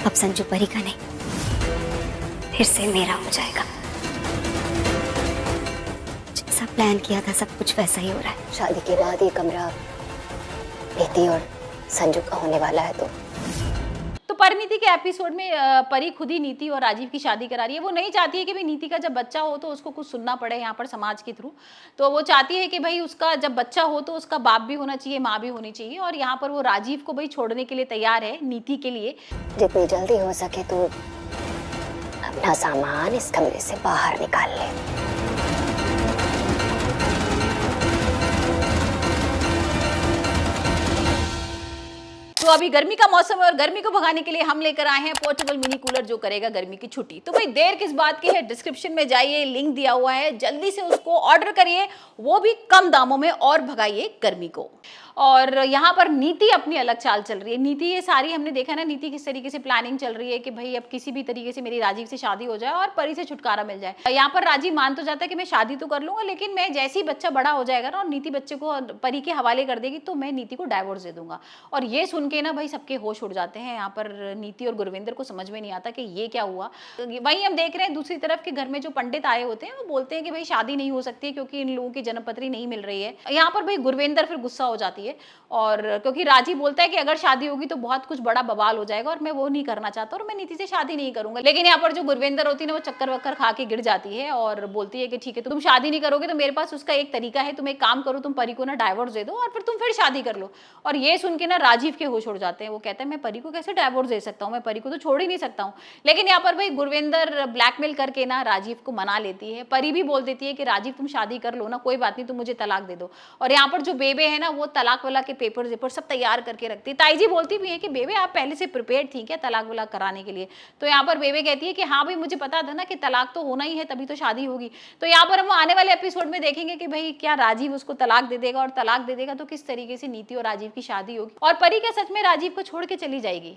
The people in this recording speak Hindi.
अब संजू परी का नहीं, फिर से मेरा हो जाएगा। जैसा प्लान किया था सब कुछ वैसा ही हो रहा है। शादी के बाद ये कमरा नीति और संजू का होने वाला है। तो परिणीति के एपिसोड में परी खुद ही नीति और राजीव की शादी करा रही है। वो नहीं चाहती है कि भाई नीति का जब बच्चा हो तो उसको कुछ सुनना पड़े यहाँ पर समाज के थ्रू। तो वो चाहती है कि भाई उसका जब बच्चा हो तो उसका बाप भी होना चाहिए, माँ भी होनी चाहिए। और यहाँ पर वो राजीव को भाई छोड़ने के लिए तैयार है नीति के लिए। जितनी जल्दी हो सके तो अपना सामान इस कमरे से बाहर निकाल ले। तो अभी गर्मी का मौसम है और गर्मी को भगाने के लिए हम लेकर आए हैं पोर्टेबल मिनी कूलर जो करेगा गर्मी की छुट्टी। तो भाई देर किस बात की है, डिस्क्रिप्शन में जाइए, लिंक दिया हुआ है, जल्दी से उसको ऑर्डर करिए, वो भी कम दामों में, और भगाइए गर्मी को। और यहाँ पर नीति अपनी अलग चाल चल रही है। नीति ये सारी हमने देखा ना, नीति किस तरीके से प्लानिंग चल रही है कि भाई अब किसी भी तरीके से मेरी राजीव से शादी हो जाए और परी से छुटकारा मिल जाए। यहाँ पर राजीव मान तो जाता है कि मैं शादी तो कर लूंगा, लेकिन मैं जैसे ही बच्चा बड़ा हो जाएगा ना और नीति बच्चे को परी के हवाले कर देगी तो मैं नीति को डाइवोर्स दे दूंगा। और ये सुन के ना भाई सबके होश उड़ जाते हैं। यहाँ पर नीति और गुरविंदर को समझ में नहीं आता कि ये क्या हुआ। वहीं हम देख रहे हैं दूसरी तरफ के घर में जो पंडित आए होते हैं वो बोलते हैं कि भाई शादी नहीं हो सकती क्योंकि इन लोगों की जन्मपत्री नहीं मिल रही है। यहाँ पर भाई गुरविंदर फिर गुस्सा हो जाती है, और क्योंकि राजीव बोलता है कि अगर शादी होगी तो बहुत कुछ बड़ा बवाल हो जाएगा और मैं वो नहीं करना चाहता और मैं नीति से शादी नहीं करूंगा। लेकिन यहाँ पर जो गुरविंदर होती है ना वो चक्कर वक्कर खा के गिर जाती है और बोलती है कि ठीक है तुम शादी नहीं करोगे तो मेरे पास उसका एक तरीका है, तुम एक काम करो, तुम परी को ना डाइवोर्स दे दो और फिर तुम फिर शादी कर लो। और ये सुन के ना राजीव के होश उड़ जाते हैं। वो कहते हैं मैं परी को कैसे डाइवोर्स दे सकता हूँ, मैं परी को तो छोड़ ही नहीं सकता हूँ। लेकिन यहाँ पर भाई गुरविंदर ब्लैकमेल करके ना राजीव को मना लेती है। परी भी बोल देती है कि राजीव तुम शादी कर लो ना, कोई बात नहीं, तुम मुझे तलाक दे दो। और यहाँ पर जो बेबे है ना वो तलाक वाला के पेपर सब तैयार करके रखती है। ताई जी बोलती भी है कि बेबे आप पहले से प्रिपेयर्ड थी क्या तलाक वलाक कराने के लिए? तो यहाँ पर बेबे कहती है कि हाँ भाई मुझे पता था ना कि तलाक तो होना ही है तभी तो शादी होगी। तो यहाँ पर हम आने वाले एपिसोड में देखेंगे कि भाई क्या राजीव उसको तलाक दे देगा, और तलाक दे देगा तो किस तरीके से नीति और राजीव की शादी होगी और परी क्या सच में राजीव को छोड़ के चली जाएगी।